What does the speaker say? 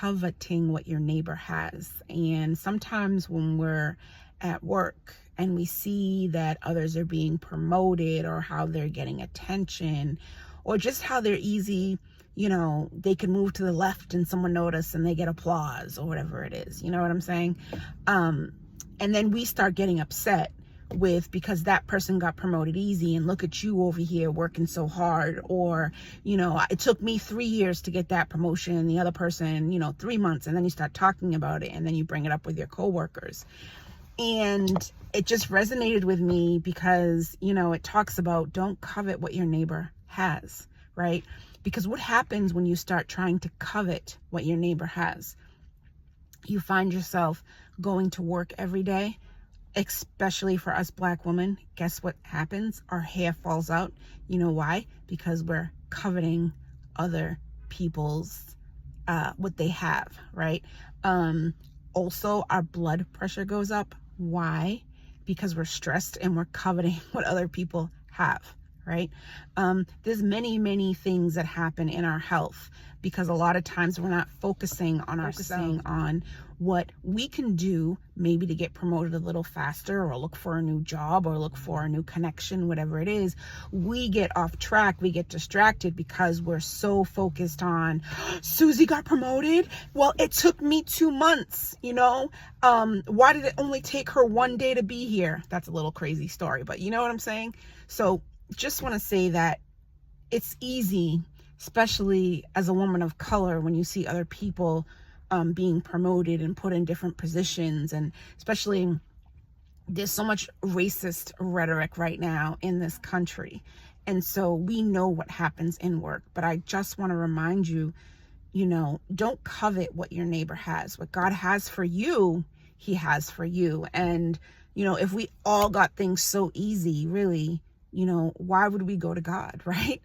coveting what your neighbor has. And sometimes when we're at work and we see that others are being promoted, or how they're getting attention, or just how they're easy, they can move to the left and someone notice and they get applause or whatever it is, you know what I'm saying? And then we start getting upset because that person got promoted easy, and look at you over here working so hard. Or, it took me 3 years to get that promotion, and the other person, 3 months. And then you start talking about it, and then you bring it up with your coworkers. And it just resonated with me because, it talks about don't covet what your neighbor has, right? Because what happens when you start trying to covet what your neighbor has? You find yourself going to work every day, especially for us Black women. Guess what happens? Our hair falls out. You know why? Because we're coveting other people's what they have, right? Also, our blood pressure goes up. Why? Because we're stressed and we're coveting what other people have, right? There's many things that happen in our health because a lot of times we're not focusing on what we can do, maybe to get promoted a little faster, or look for a new job, or look for a new connection, whatever it is. We get off track, we get distracted because we're so focused on, Susie got promoted? Well, it took me 2 months, why did it only take her 1 day to be here? That's a little crazy story, but you know what I'm saying? So just want to say that it's easy, especially as a woman of color, when you see other people being promoted and put in different positions. And especially, there's so much racist rhetoric right now in this country. And so we know what happens in work. But I just want to remind you, don't covet what your neighbor has. What God has for you, he has for you. And, if we all got things so easy, really, why would we go to God, right?